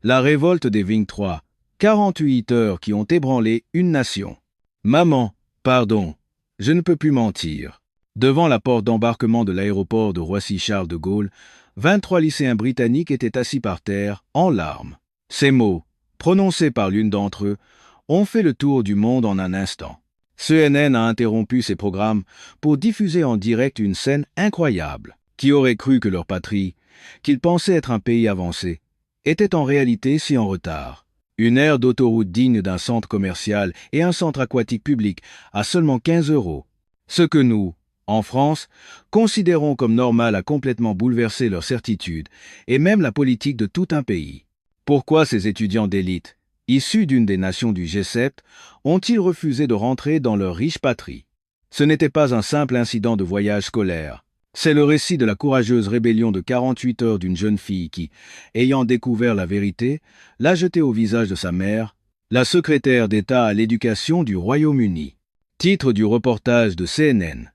La révolte des 23, 48 heures qui ont ébranlé une nation. Maman, pardon, je ne peux plus mentir. Devant la porte d'embarquement de l'aéroport de Roissy-Charles de Gaulle, 23 lycéens britanniques étaient assis par terre, en larmes. Ces mots, prononcés par l'une d'entre eux, ont fait le tour du monde en un instant. CNN a interrompu ses programmes pour diffuser en direct une scène incroyable. Qui aurait cru que leur patrie, qu'ils pensaient être un pays avancé, était en réalité si en retard. Une aire d'autoroute digne d'un centre commercial et un centre aquatique public à seulement 15 €. Ce que nous, en France, considérons comme normal a complètement bouleversé leur certitude et même la politique de tout un pays. Pourquoi ces étudiants d'élite, issus d'une des nations du G7, ont-ils refusé de rentrer dans leur riche patrie? Ce n'était pas un simple incident de voyage scolaire. C'est le récit de la courageuse rébellion de 48 heures d'une jeune fille qui, ayant découvert la vérité, l'a jetée au visage de sa mère, la secrétaire d'État à l'éducation du Royaume-Uni. Titre du reportage de CNN.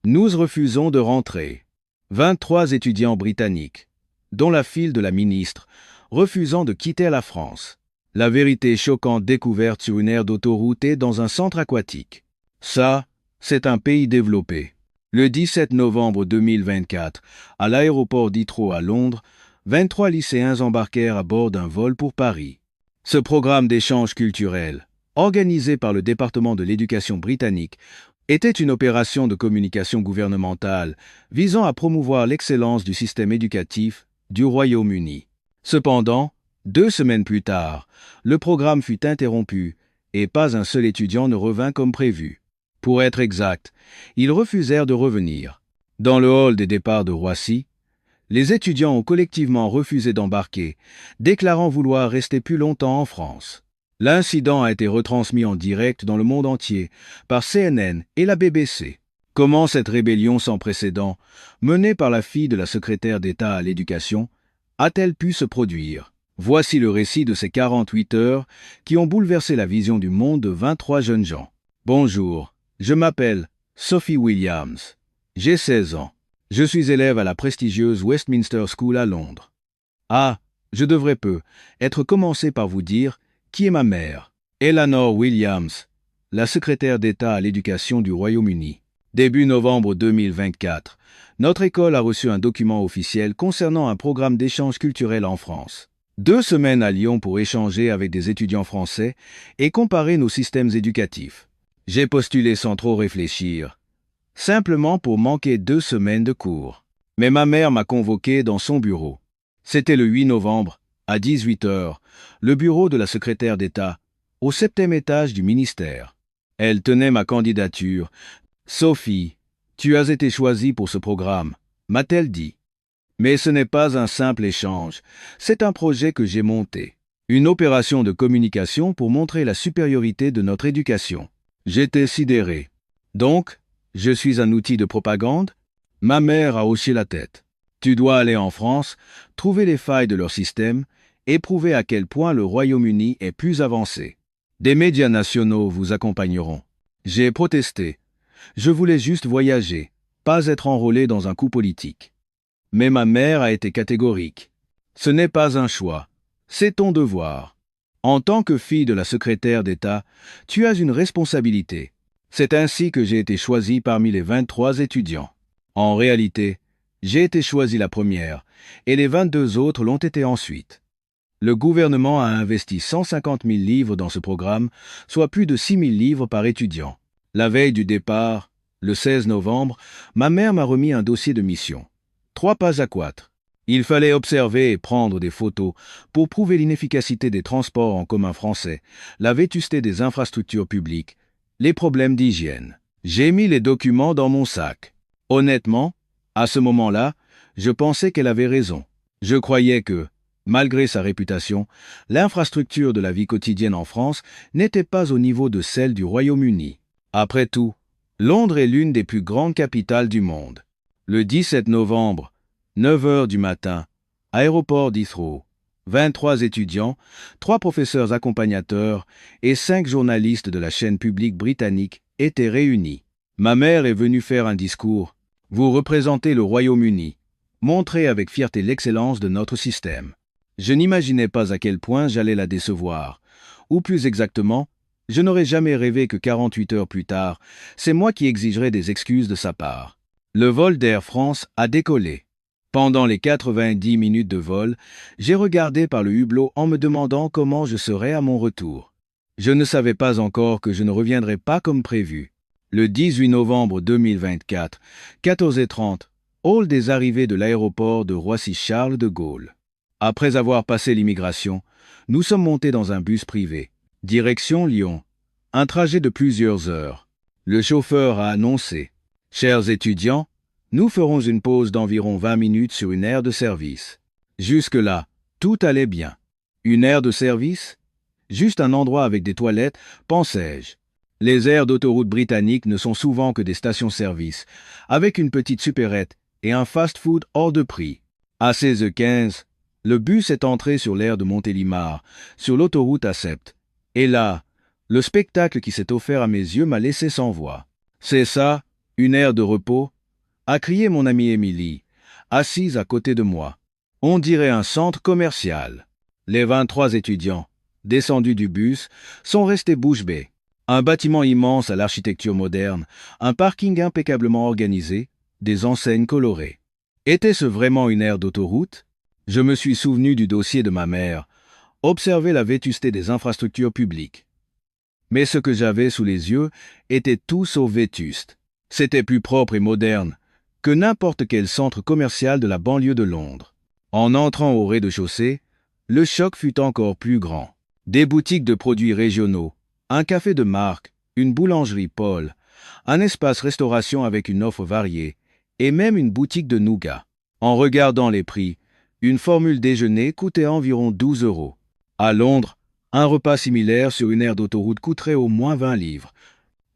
Nous refusons de rentrer. 23 étudiants britanniques, dont la fille de la ministre, refusant de quitter la France. La vérité choquante découverte sur une aire d'autoroute et dans un centre aquatique. Ça, c'est un pays développé. Le 17 novembre 2024, à l'aéroport d'Heathrow à Londres, 23 lycéens embarquèrent à bord d'un vol pour Paris. Ce programme d'échange culturel, organisé par le département de l'éducation britannique, était une opération de communication gouvernementale visant à promouvoir l'excellence du système éducatif du Royaume-Uni. Cependant, 2 semaines plus tard, le programme fut interrompu et pas un seul étudiant ne revint comme prévu. Pour être exact, ils refusèrent de revenir. Dans le hall des départs de Roissy, les étudiants ont collectivement refusé d'embarquer, déclarant vouloir rester plus longtemps en France. L'incident a été retransmis en direct dans le monde entier par CNN et la BBC. Comment cette rébellion sans précédent, menée par la fille de la secrétaire d'État à l'éducation, a-t-elle pu se produire? Voici le récit de ces 48 heures qui ont bouleversé la vision du monde de 23 jeunes gens. Bonjour, je m'appelle Sophie Williams. J'ai 16 ans. Je suis élève à la prestigieuse Westminster School à Londres. Ah, je devrais être commencé par vous dire qui est ma mère. Eleanor Williams, la secrétaire d'État à l'éducation du Royaume-Uni. Début novembre 2024, notre école a reçu un document officiel concernant un programme d'échange culturel en France. 2 semaines à Lyon pour échanger avec des étudiants français et comparer nos systèmes éducatifs. J'ai postulé sans trop réfléchir, simplement pour manquer 2 semaines de cours. Mais ma mère m'a convoqué dans son bureau. C'était le 8 novembre, à 18 h, le bureau de la secrétaire d'État, au 7e étage du ministère. Elle tenait ma candidature. « Sophie, tu as été choisie pour ce programme », m'a-t-elle dit. Mais ce n'est pas un simple échange, c'est un projet que j'ai monté. Une opération de communication pour montrer la supériorité de notre éducation. J'étais sidéré. Donc, je suis un outil de propagande? Ma mère a hoché la tête. Tu dois aller en France, trouver les failles de leur système et prouver à quel point le Royaume-Uni est plus avancé. Des médias nationaux vous accompagneront. J'ai protesté. Je voulais juste voyager, pas être enrôlé dans un coup politique. Mais ma mère a été catégorique. Ce n'est pas un choix, c'est ton devoir. En tant que fille de la secrétaire d'État, tu as une responsabilité. C'est ainsi que j'ai été choisie parmi les 23 étudiants. En réalité, j'ai été choisie la première, et les 22 autres l'ont été ensuite. Le gouvernement a investi 150 000 livres dans ce programme, soit plus de 6 000 livres par étudiant. La veille du départ, le 16 novembre, ma mère m'a remis un dossier de mission. 3 pages à 4. Il fallait observer et prendre des photos pour prouver l'inefficacité des transports en commun français, la vétusté des infrastructures publiques, les problèmes d'hygiène. J'ai mis les documents dans mon sac. Honnêtement, à ce moment-là, je pensais qu'elle avait raison. Je croyais que, malgré sa réputation, l'infrastructure de la vie quotidienne en France n'était pas au niveau de celle du Royaume-Uni. Après tout, Londres est l'une des plus grandes capitales du monde. Le 17 novembre, 9 h du matin, aéroport d'Heathrow, 23 étudiants, 3 professeurs accompagnateurs et 5 journalistes de la chaîne publique britannique étaient réunis. Ma mère est venue faire un discours. Vous représentez le Royaume-Uni. Montrez avec fierté l'excellence de notre système. Je n'imaginais pas à quel point j'allais la décevoir. Ou plus exactement, je n'aurais jamais rêvé que 48 heures plus tard, c'est moi qui exigerais des excuses de sa part. Le vol d'Air France a décollé. Pendant les 90 minutes de vol, j'ai regardé par le hublot en me demandant comment je serais à mon retour. Je ne savais pas encore que je ne reviendrais pas comme prévu. Le 18 novembre 2024, 14h30, hall des arrivées de l'aéroport de Roissy-Charles de Gaulle. Après avoir passé l'immigration, nous sommes montés dans un bus privé. Direction Lyon. Un trajet de plusieurs heures. Le chauffeur a annoncé « Chers étudiants, nous ferons une pause d'environ 20 minutes sur une aire de service. » Jusque-là, tout allait bien. Une aire de service? Juste un endroit avec des toilettes, pensais-je. Les aires d'autoroute britanniques ne sont souvent que des stations-service, avec une petite supérette et un fast-food hors de prix. À 16h15, le bus est entré sur l'aire de Montélimar, sur l'autoroute A7. Et là, le spectacle qui s'est offert à mes yeux m'a laissé sans voix. « C'est ça, une aire de repos ?» a crié mon amie Émilie, assise à côté de moi. On dirait un centre commercial. Les 23 étudiants, descendus du bus, sont restés bouche bée. Un bâtiment immense à l'architecture moderne, un parking impeccablement organisé, des enseignes colorées. Était-ce vraiment une aire d'autoroute? Je me suis souvenu du dossier de ma mère, observer la vétusté des infrastructures publiques. Mais ce que j'avais sous les yeux était tout sauf vétuste. C'était plus propre et moderne que n'importe quel centre commercial de la banlieue de Londres. En entrant au rez-de-chaussée, le choc fut encore plus grand. Des boutiques de produits régionaux, un café de marque, une boulangerie Paul, un espace restauration avec une offre variée, et même une boutique de nougat. En regardant les prix, une formule déjeuner coûtait environ 12 €. À Londres, un repas similaire sur une aire d'autoroute coûterait au moins 20 livres.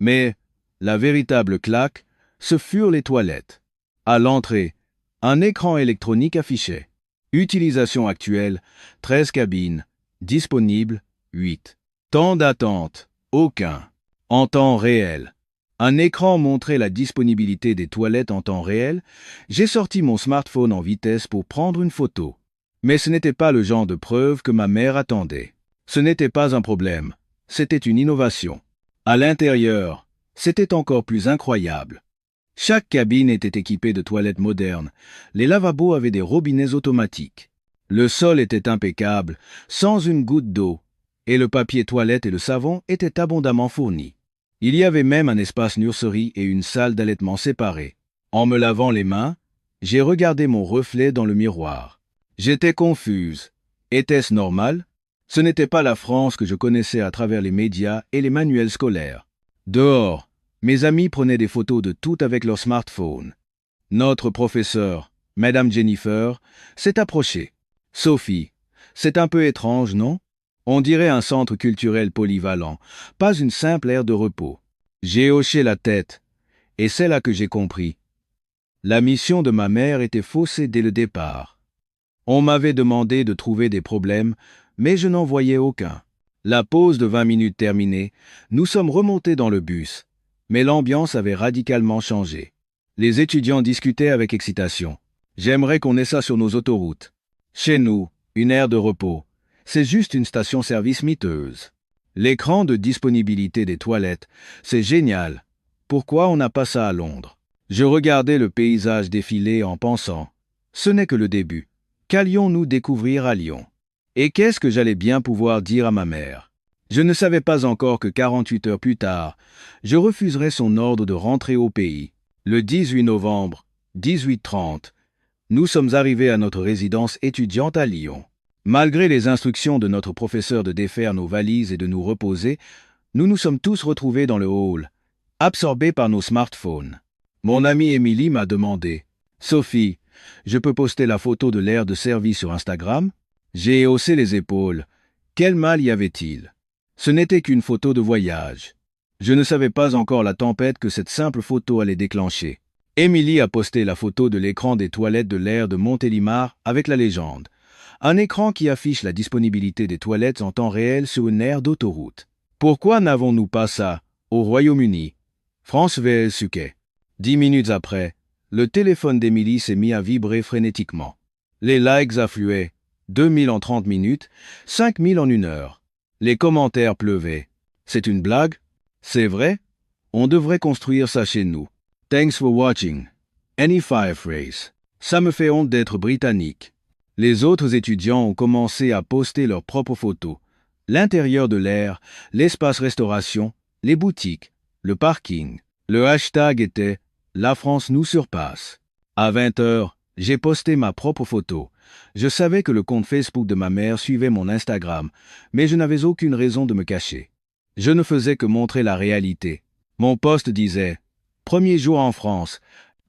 Mais la véritable claque, ce furent les toilettes. À l'entrée, un écran électronique affichait « Utilisation actuelle, 13 cabines, disponibles, 8. Temps d'attente, aucun. En temps réel. » Un écran montrait la disponibilité des toilettes en temps réel. J'ai sorti mon smartphone en vitesse pour prendre une photo. Mais ce n'était pas le genre de preuve que ma mère attendait. Ce n'était pas un problème, c'était une innovation. À l'intérieur, c'était encore plus incroyable. Chaque cabine était équipée de toilettes modernes. Les lavabos avaient des robinets automatiques. Le sol était impeccable, sans une goutte d'eau, et le papier toilette et le savon étaient abondamment fournis. Il y avait même un espace nurserie et une salle d'allaitement séparée. En me lavant les mains, j'ai regardé mon reflet dans le miroir. J'étais confuse. Était-ce normal? Ce n'était pas la France que je connaissais à travers les médias et les manuels scolaires. Dehors, mes amis prenaient des photos de tout avec leur smartphone. Notre professeur, Madame Jennifer, s'est approchée. « Sophie, c'est un peu étrange, non? On dirait un centre culturel polyvalent, pas une simple aire de repos. » J'ai hoché la tête, et c'est là que j'ai compris. La mission de ma mère était faussée dès le départ. On m'avait demandé de trouver des problèmes, mais je n'en voyais aucun. La pause de 20 minutes terminée, nous sommes remontés dans le bus, mais l'ambiance avait radicalement changé. Les étudiants discutaient avec excitation. « J'aimerais qu'on ait ça sur nos autoroutes. Chez nous, une aire de repos, c'est juste une station-service miteuse. L'écran de disponibilité des toilettes, c'est génial. Pourquoi on n'a pas ça à Londres ?» Je regardais le paysage défiler en pensant « Ce n'est que le début. Qu'allions-nous découvrir à Lyon ?» Et qu'est-ce que j'allais bien pouvoir dire à ma mère? Je ne savais pas encore que 48 heures plus tard, je refuserais son ordre de rentrer au pays. Le 18 novembre, 18h30, nous sommes arrivés à notre résidence étudiante à Lyon. Malgré les instructions de notre professeur de défaire nos valises et de nous reposer, nous nous sommes tous retrouvés dans le hall, absorbés par nos smartphones. Mon amie Émilie m'a demandé « Sophie, je peux poster la photo de l'aire de service sur Instagram ?» J'ai haussé les épaules. Quel mal y avait-il? Ce n'était qu'une photo de voyage. Je ne savais pas encore la tempête que cette simple photo allait déclencher. Émilie a posté la photo de l'écran des toilettes de l'aire de Montélimar avec la légende. Un écran qui affiche la disponibilité des toilettes en temps réel sur une aire d'autoroute. Pourquoi n'avons-nous pas ça au Royaume-Uni? France vs UK. 10 minutes après, le téléphone d'Émilie s'est mis à vibrer frénétiquement. Les likes affluaient. 2000 en 30 minutes, 5000 en 1 heure. Les commentaires pleuvaient. C'est une blague? C'est vrai? On devrait construire ça chez nous. Thanks for watching. Any fire phrase. Ça me fait honte d'être britannique. Les autres étudiants ont commencé à poster leurs propres photos. L'intérieur de l'air, l'espace restauration, les boutiques, le parking. Le hashtag était « La France nous surpasse ». À 20 heures, j'ai posté ma propre photo. Je savais que le compte Facebook de ma mère suivait mon Instagram, mais je n'avais aucune raison de me cacher. Je ne faisais que montrer la réalité. Mon post disait « Premier jour en France.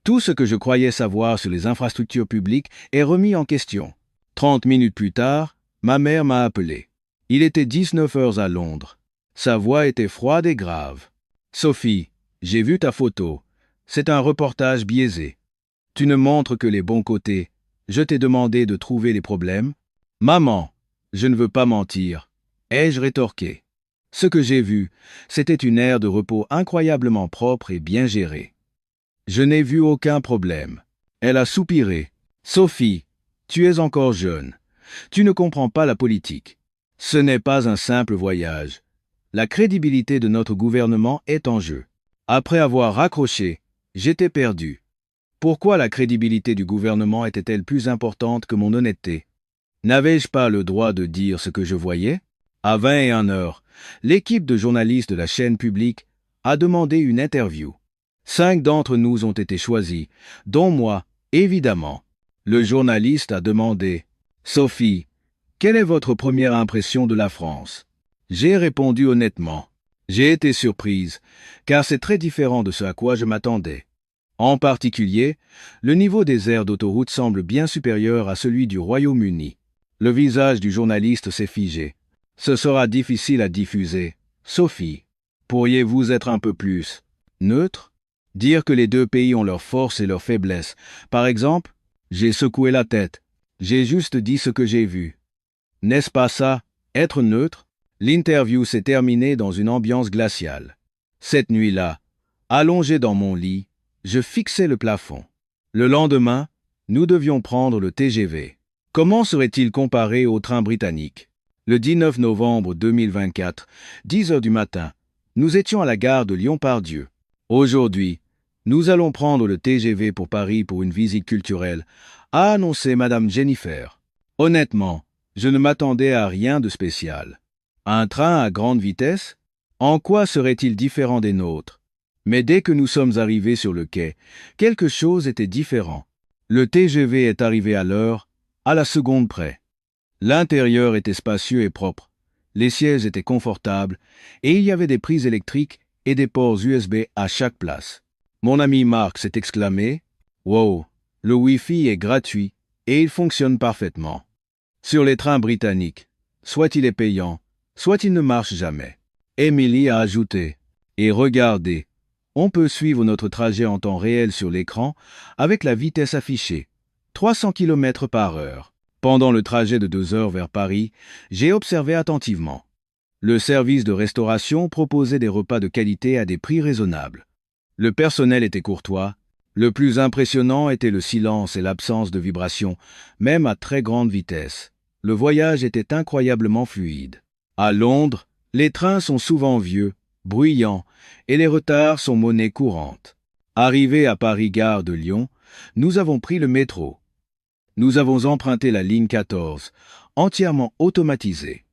Tout ce que je croyais savoir sur les infrastructures publiques est remis en question. » 30 minutes plus tard, ma mère m'a appelé. Il était 19 heures à Londres. Sa voix était froide et grave. « Sophie, j'ai vu ta photo. C'est un reportage biaisé. Tu ne montres que les bons côtés. Je t'ai demandé de trouver les problèmes. » « Maman, je ne veux pas mentir. » ai-je rétorqué. Ce que j'ai vu, c'était une aire de repos incroyablement propre et bien gérée. Je n'ai vu aucun problème. Elle a soupiré. « Sophie, tu es encore jeune. Tu ne comprends pas la politique. Ce n'est pas un simple voyage. La crédibilité de notre gouvernement est en jeu. » Après avoir raccroché, j'étais perdu. Pourquoi la crédibilité du gouvernement était-elle plus importante que mon honnêteté? N'avais-je pas le droit de dire ce que je voyais? À 21 heures, l'équipe de journalistes de la chaîne publique a demandé une interview. 5 d'entre nous ont été choisis, dont moi, évidemment. Le journaliste a demandé « Sophie, quelle est votre première impression de la France ?» J'ai répondu honnêtement. J'ai été surprise, car c'est très différent de ce à quoi je m'attendais. En particulier, le niveau des aires d'autoroute semble bien supérieur à celui du Royaume-Uni. Le visage du journaliste s'est figé. Ce sera difficile à diffuser. Sophie, pourriez-vous être un peu plus neutre? Dire que les deux pays ont leurs forces et leurs faiblesses. Par exemple, j'ai secoué la tête. J'ai juste dit ce que j'ai vu. N'est-ce pas ça, être neutre? L'interview s'est terminée dans une ambiance glaciale. Cette nuit-là, allongé dans mon lit, je fixais le plafond. Le lendemain, nous devions prendre le TGV. Comment serait-il comparé au train britannique? Le 19 novembre 2024, 10 heures du matin, nous étions à la gare de Lyon-Part-Dieu. Aujourd'hui, nous allons prendre le TGV pour Paris pour une visite culturelle, a annoncé Madame Jennifer. Honnêtement, je ne m'attendais à rien de spécial. Un train à grande vitesse? En quoi serait-il différent des nôtres? Mais dès que nous sommes arrivés sur le quai, quelque chose était différent. Le TGV est arrivé à l'heure, à la seconde près. L'intérieur était spacieux et propre. Les sièges étaient confortables et il y avait des prises électriques et des ports USB à chaque place. Mon ami Marc s'est exclamé « Wow, le Wi-Fi est gratuit et il fonctionne parfaitement. » Sur les trains britanniques, soit il est payant, soit il ne marche jamais. Emily a ajouté « Et regardez, on peut suivre notre trajet en temps réel sur l'écran avec la vitesse affichée, 300 km/h. » Pendant le trajet de 2 heures vers Paris, j'ai observé attentivement. Le service de restauration proposait des repas de qualité à des prix raisonnables. Le personnel était courtois. Le plus impressionnant était le silence et l'absence de vibration, même à très grande vitesse. Le voyage était incroyablement fluide. À Londres, les trains sont souvent vieux, bruyants, et les retards sont monnaie courante. Arrivés à Paris-Gare de Lyon, nous avons pris le métro. Nous avons emprunté la ligne 14, entièrement automatisée.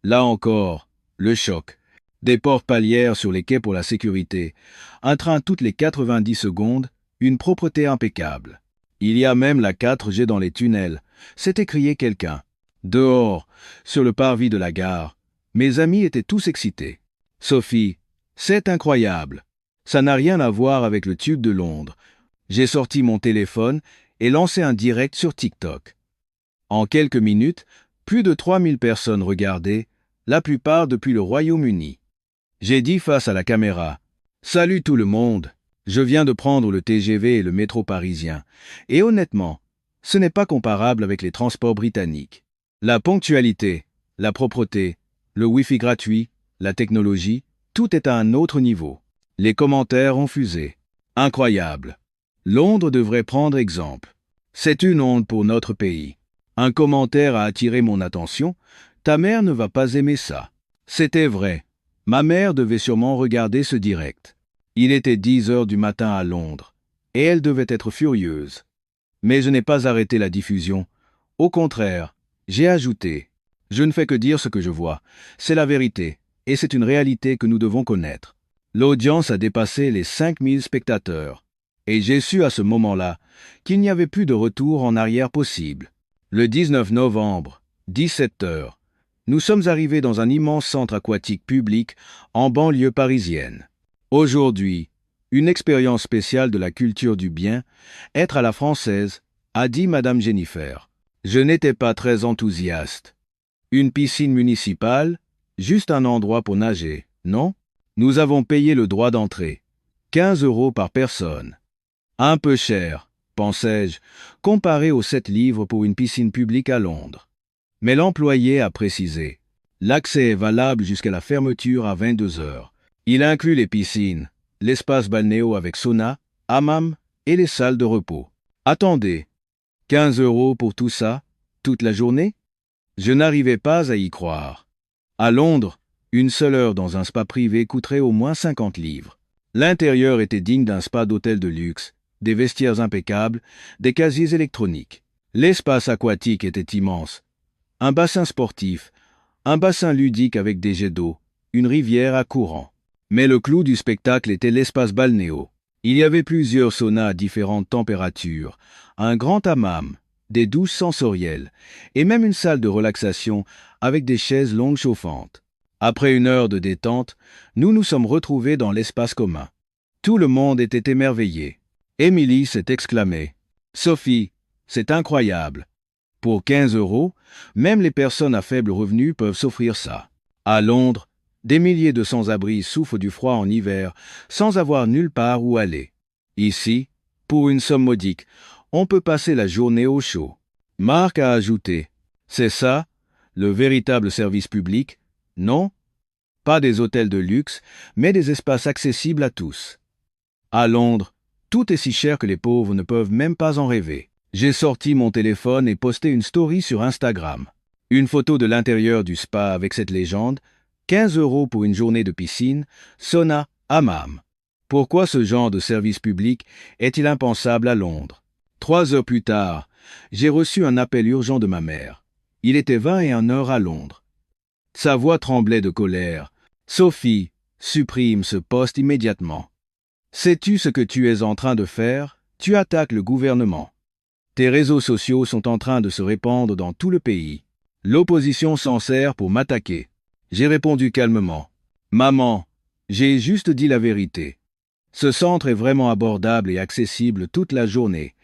Là encore, le choc. Des portes palières sur les quais pour la sécurité, un train toutes les 90 secondes, une propreté impeccable. Il y a même la 4G dans les tunnels, s'est écrié quelqu'un. Dehors, sur le parvis de la gare, mes amis étaient tous excités. Sophie, c'est incroyable. Ça n'a rien à voir avec le tube de Londres. J'ai sorti mon téléphone et lancé un direct sur TikTok. En quelques minutes, plus de 3000 personnes regardaient, la plupart depuis le Royaume-Uni. J'ai dit face à la caméra « Salut tout le monde, je viens de prendre le TGV et le métro parisien, et honnêtement, ce n'est pas comparable avec les transports britanniques. La ponctualité, la propreté, le Wi-Fi gratuit, la technologie, tout est à un autre niveau. Les commentaires ont fusé. Incroyable. Londres devrait prendre exemple. C'est une honte pour notre pays. Un commentaire a attiré mon attention. Ta mère ne va pas aimer ça. C'était vrai. Ma mère devait sûrement regarder ce direct. Il était 10 heures du matin à Londres, et elle devait être furieuse. Mais je n'ai pas arrêté la diffusion. Au contraire, j'ai ajouté « Je ne fais que dire ce que je vois. C'est la vérité, et c'est une réalité que nous devons connaître. » L'audience a dépassé les 5000 spectateurs, et j'ai su à ce moment-là qu'il n'y avait plus de retour en arrière possible. Le 19 novembre, 17 heures, nous sommes arrivés dans un immense centre aquatique public en banlieue parisienne. Aujourd'hui, une expérience spéciale de la culture du bien, être à la française, a dit Madame Jennifer. Je n'étais pas très enthousiaste. Une piscine municipale, juste un endroit pour nager, non? Nous avons payé le droit d'entrée. 15 € par personne. Un peu cher, pensais-je, comparé aux 7 livres pour une piscine publique à Londres. Mais l'employé a précisé. L'accès est valable jusqu'à la fermeture à 22 heures. Il inclut les piscines, l'espace balnéo avec sauna, hammam et les salles de repos. Attendez, 15 € pour tout ça, toute la journée? Je n'arrivais pas à y croire. À Londres, une seule heure dans un spa privé coûterait au moins 50 livres. L'intérieur était digne d'un spa d'hôtel de luxe, des vestiaires impeccables, des casiers électroniques. L'espace aquatique était immense. Un bassin sportif, un bassin ludique avec des jets d'eau, une rivière à courant. Mais le clou du spectacle était l'espace balnéo. Il y avait plusieurs saunas à différentes températures, un grand hammam, des douches sensorielles, et même une salle de relaxation avec des chaises longues chauffantes. Après une heure de détente, nous nous sommes retrouvés dans l'espace commun. Tout le monde était émerveillé. Émilie s'est exclamée. « Sophie, c'est incroyable. Pour 15 €, même les personnes à faible revenu peuvent s'offrir ça. » À Londres, des milliers de sans-abri souffrent du froid en hiver sans avoir nulle part où aller. Ici, pour une somme modique, on peut passer la journée au chaud. Marc a ajouté « C'est ça, le véritable service public, non? Pas des hôtels de luxe, mais des espaces accessibles à tous. » À Londres, tout est si cher que les pauvres ne peuvent même pas en rêver. J'ai sorti mon téléphone et posté une story sur Instagram. Une photo de l'intérieur du spa avec cette légende, 15 € pour une journée de piscine, sauna, hammam. Pourquoi ce genre de service public est-il impensable à Londres? 3 heures plus tard, j'ai reçu un appel urgent de ma mère. Il était 21 heures à Londres. Sa voix tremblait de colère. « Sophie, supprime ce poste immédiatement. Sais-tu ce que tu es en train de faire? Tu attaques le gouvernement. Tes réseaux sociaux sont en train de se répandre dans tout le pays. L'opposition s'en sert pour m'attaquer. » J'ai répondu calmement. « Maman, j'ai juste dit la vérité. Ce centre est vraiment abordable et accessible toute la journée.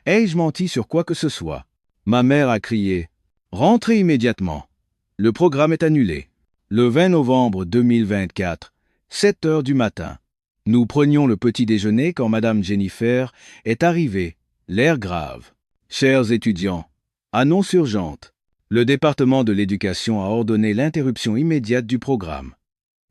Ai-je menti sur quoi que ce soit? » Ma mère a crié. « Rentrez immédiatement. Le programme est annulé. » Le 20 novembre 2024, 7 heures du matin. Nous prenions le petit déjeuner quand Madame Jennifer est arrivée, l'air grave. « Chers étudiants, annonce urgente. Le département de l'éducation a ordonné l'interruption immédiate du programme.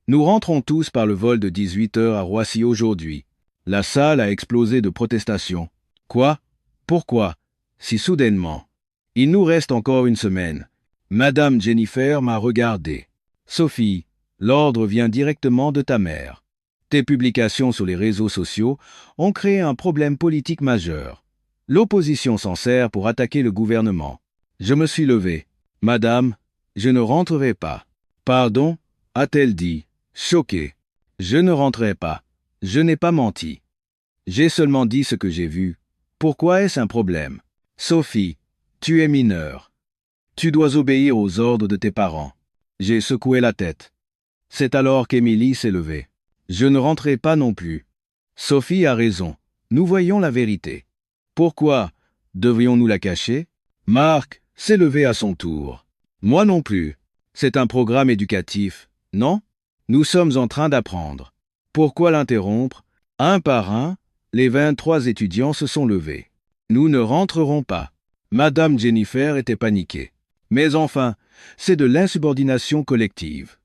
Nous rentrons tous par le vol de 18 heures à Roissy aujourd'hui. La salle a explosé de protestations. Quoi? Pourquoi? Si soudainement. Il nous reste encore une semaine. Madame Jennifer m'a regardé. Sophie, l'ordre vient directement de ta mère. Tes publications sur les réseaux sociaux ont créé un problème politique majeur. L'opposition s'en sert pour attaquer le gouvernement. Je me suis levé. Madame, je ne rentrerai pas. Pardon? A-t-elle dit, choquée. Je ne rentrerai pas. Je n'ai pas menti. J'ai seulement dit ce que j'ai vu. Pourquoi est-ce un problème? Sophie, tu es mineure. Tu dois obéir aux ordres de tes parents. J'ai secoué la tête. C'est alors qu'Émilie s'est levée. Je ne rentrerai pas non plus. Sophie a raison. Nous voyons la vérité. Pourquoi devrions-nous la cacher? Marc s'est levé à son tour. Moi non plus. C'est un programme éducatif, non? Nous sommes en train d'apprendre. Pourquoi l'interrompre? Un par un, les 23 étudiants se sont levés. Nous ne rentrerons pas. Madame Jennifer était paniquée. Mais enfin, c'est de l'insubordination collective.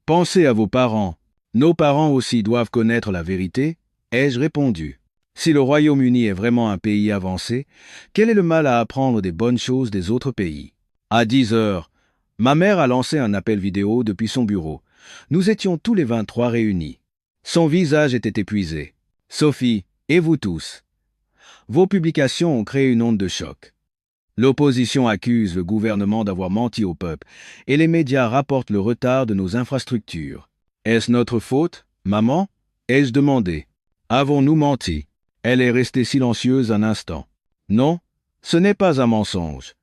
Pensez à vos parents. Nos parents aussi doivent connaître la vérité, ai-je répondu. Si le Royaume-Uni est vraiment un pays avancé, quel est le mal à apprendre des bonnes choses des autres pays? À 10 heures, ma mère a lancé un appel vidéo depuis son bureau. Nous étions tous les 23 réunis. Son visage était épuisé. Sophie, et vous tous. Vos publications ont créé une onde de choc. L'opposition accuse le gouvernement d'avoir menti au peuple et les médias rapportent le retard de nos infrastructures. Est-ce notre faute, maman? Ai-je demandé. Avons-nous menti? Elle est restée silencieuse un instant. Non, ce n'est pas un mensonge.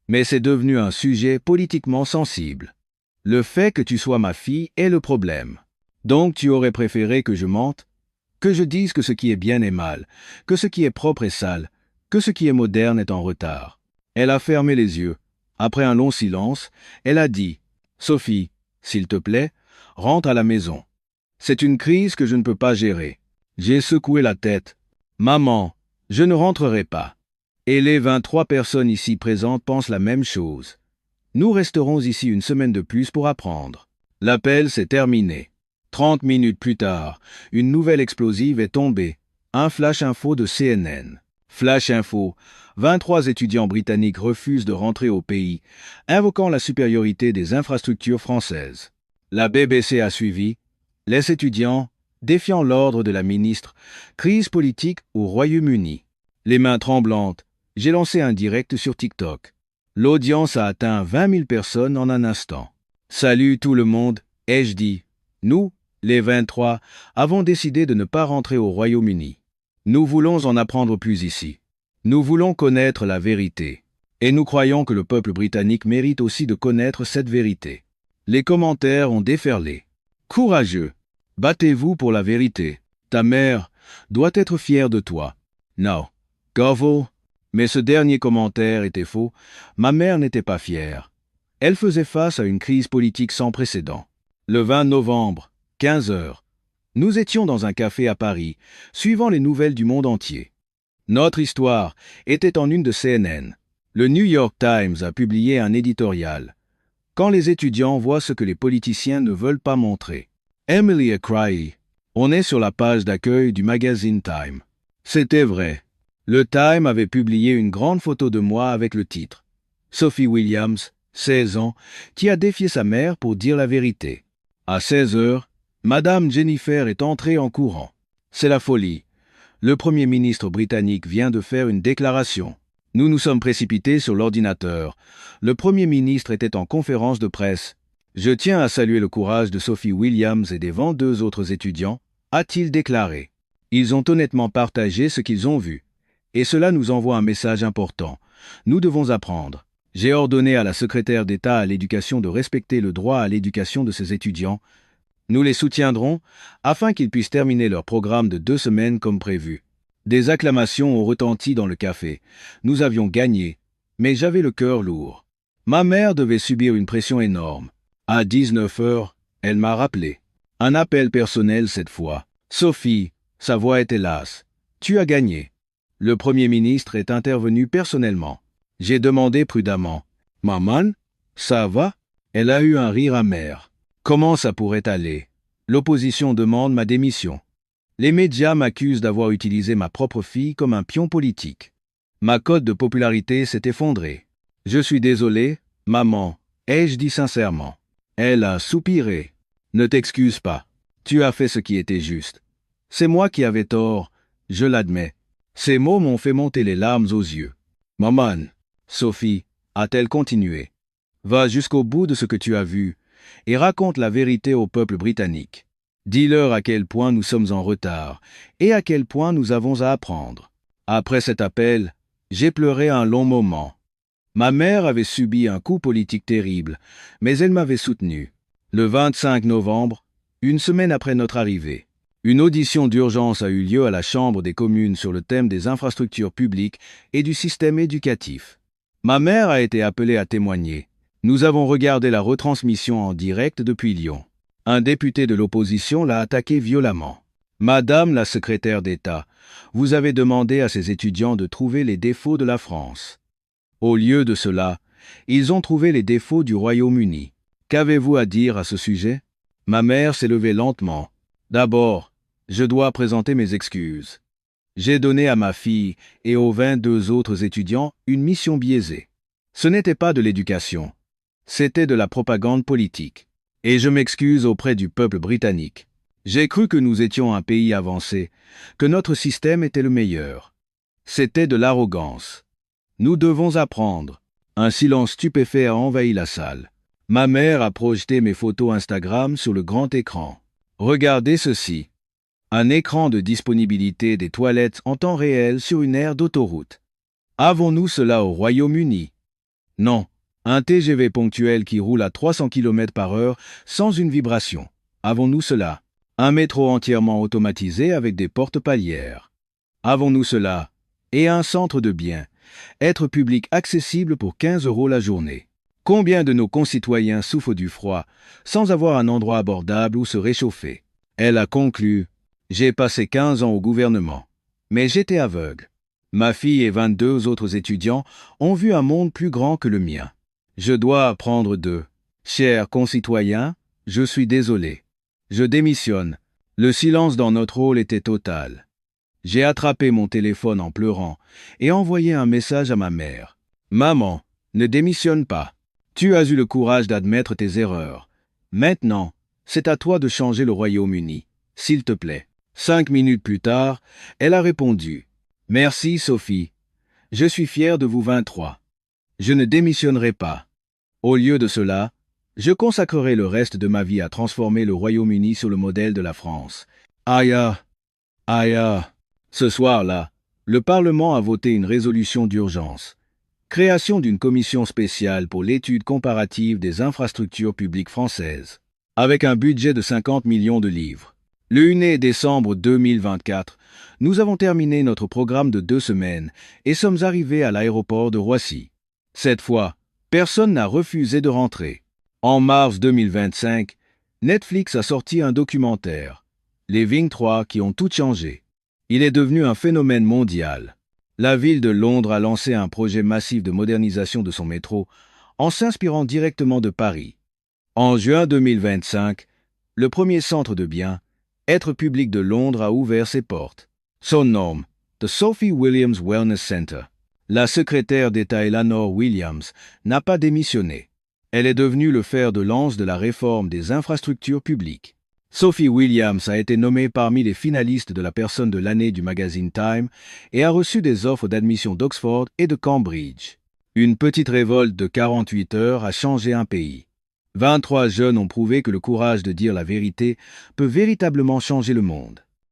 Mais c'est devenu un sujet politiquement sensible. Le fait que tu sois ma fille est le problème. Donc tu aurais préféré que je mente? Que je dise que ce qui est bien est mal, que ce qui est propre est sale, que ce qui est moderne est en retard. Elle a fermé les yeux. Après un long silence, elle a dit « Sophie, s'il te plaît, rentre à la maison. C'est une crise que je ne peux pas gérer. » J'ai secoué la tête. « Maman, je ne rentrerai pas. » Et les 23 personnes ici présentes pensent la même chose. Nous resterons ici une semaine de plus pour apprendre. L'appel s'est terminé. 30 minutes plus tard, une nouvelle explosive est tombée. Un flash info de CNN. Flash info, 23 étudiants britanniques refusent de rentrer au pays, invoquant la supériorité des infrastructures françaises. La BBC a suivi. Les étudiants, défiant l'ordre de la ministre, crise politique au Royaume-Uni. Les mains tremblantes, j'ai lancé un direct sur TikTok. L'audience a atteint 20 000 personnes en un instant. Salut tout le monde, ai-je dit. Nous, les 23, avons décidé de ne pas rentrer au Royaume-Uni. Nous voulons en apprendre plus ici. Nous voulons connaître la vérité. Et nous croyons que le peuple britannique mérite aussi de connaître cette vérité. Les commentaires ont déferlé. Courageux. Battez-vous pour la vérité. Ta mère doit être fière de toi. Non. Govo. Mais ce dernier commentaire était faux. Ma mère n'était pas fière. Elle faisait face à une crise politique sans précédent. Le 20 novembre, 15 heures. Nous étions dans un café à Paris, suivant les nouvelles du monde entier. Notre histoire était en une de CNN. Le New York Times a publié un éditorial. Quand les étudiants voient ce que les politiciens ne veulent pas montrer. Emily a cry. On est sur la page d'accueil du magazine Time. C'était vrai. Le Time avait publié une grande photo de moi avec le titre « Sophie Williams, 16 ans, qui a défié sa mère pour dire la vérité ». À 16 heures, Madame Jennifer est entrée en courant. C'est la folie. Le Premier ministre britannique vient de faire une déclaration. Nous nous sommes précipités sur l'ordinateur. Le Premier ministre était en conférence de presse. Je tiens à saluer le courage de Sophie Williams et des 22 autres étudiants, a-t-il déclaré. Ils ont honnêtement partagé ce qu'ils ont vu. Et cela nous envoie un message important. Nous devons apprendre. J'ai ordonné à la secrétaire d'État à l'éducation de respecter le droit à l'éducation de ses étudiants. Nous les soutiendrons afin qu'ils puissent terminer leur programme de 2 semaines comme prévu. Des acclamations ont retenti dans le café. Nous avions gagné, mais j'avais le cœur lourd. Ma mère devait subir une pression énorme. À 19 heures, elle m'a rappelé. Un appel personnel cette fois. Sophie, sa voix était lasse. Tu as gagné. Le Premier ministre est intervenu personnellement. J'ai demandé prudemment. Maman, ça va? Elle a eu un rire amer. Comment ça pourrait aller? L'opposition demande ma démission. Les médias m'accusent d'avoir utilisé ma propre fille comme un pion politique. Ma cote de popularité s'est effondrée. Je suis désolé, maman, ai-je dit sincèrement. Elle a soupiré. Ne t'excuse pas. Tu as fait ce qui était juste. C'est moi qui avais tort, je l'admets. Ces mots m'ont fait monter les larmes aux yeux. Maman, Sophie, a-t-elle continué. Va jusqu'au bout de ce que tu as vu et raconte la vérité au peuple britannique. Dis-leur à quel point nous sommes en retard et à quel point nous avons à apprendre. Après cet appel, j'ai pleuré un long moment. Ma mère avait subi un coup politique terrible, mais elle m'avait soutenu. Le 25 novembre, une semaine après notre arrivée, une audition d'urgence a eu lieu à la Chambre des communes sur le thème des infrastructures publiques et du système éducatif. Ma mère a été appelée à témoigner. Nous avons regardé la retransmission en direct depuis Lyon. Un député de l'opposition l'a attaqué violemment. Madame la secrétaire d'État, vous avez demandé à ces étudiants de trouver les défauts de la France. Au lieu de cela, ils ont trouvé les défauts du Royaume-Uni. Qu'avez-vous à dire à ce sujet? Ma mère s'est levée lentement. D'abord, je dois présenter mes excuses. J'ai donné à ma fille et aux 22 autres étudiants une mission biaisée. Ce n'était pas de l'éducation, c'était de la propagande politique. Et je m'excuse auprès du peuple britannique. J'ai cru que nous étions un pays avancé, que notre système était le meilleur. C'était de l'arrogance. Nous devons apprendre. Un silence stupéfait a envahi la salle. Ma mère a projeté mes photos Instagram sur le grand écran. Regardez ceci. Un écran de disponibilité des toilettes en temps réel sur une aire d'autoroute. Avons-nous cela au Royaume-Uni? Non. Un TGV ponctuel qui roule à 300 km/h sans une vibration. Avons-nous cela? Un métro entièrement automatisé avec des portes palières. Avons-nous cela? Et un centre de biens. Être public accessible pour 15 € la journée. Combien de nos concitoyens souffrent du froid sans avoir un endroit abordable où se réchauffer? Elle a conclu. J'ai passé 15 ans au gouvernement, mais j'étais aveugle. Ma fille et 22 autres étudiants ont vu un monde plus grand que le mien. Je dois apprendre d'eux. Chers concitoyens, je suis désolé. Je démissionne. Le silence dans notre hall était total. J'ai attrapé mon téléphone en pleurant et envoyé un message à ma mère. Maman, ne démissionne pas. Tu as eu le courage d'admettre tes erreurs. Maintenant, c'est à toi de changer le Royaume-Uni. S'il te plaît. 5 minutes plus tard, elle a répondu. Merci, Sophie. Je suis fier de vous 23. Je ne démissionnerai pas. Au lieu de cela, je consacrerai le reste de ma vie à transformer le Royaume-Uni sur le modèle de la France. Aïe, aïe. Ce soir-là, le Parlement a voté une résolution d'urgence. Création d'une commission spéciale pour l'étude comparative des infrastructures publiques françaises, avec un budget de 50 millions de livres. Le 1er décembre 2024, nous avons terminé notre programme de 2 semaines et sommes arrivés à l'aéroport de Roissy. Cette fois, personne n'a refusé de rentrer. En mars 2025, Netflix a sorti un documentaire, Les 23 qui ont tout changé. Il est devenu un phénomène mondial. La ville de Londres a lancé un projet massif de modernisation de son métro en s'inspirant directement de Paris. En juin 2025, le premier centre de biens, Être public de Londres a ouvert ses portes. Son nom, The Sophie Williams Wellness Center. La secrétaire d'État Eleanor Williams n'a pas démissionné. Elle est devenue le fer de lance de la réforme des infrastructures publiques. Sophie Williams a été nommée parmi les finalistes de la personne de l'année du magazine Time et a reçu des offres d'admission d'Oxford et de Cambridge. Une petite révolte de 48 heures a changé un pays. 23 jeunes ont prouvé que le courage de dire la vérité peut véritablement changer le monde.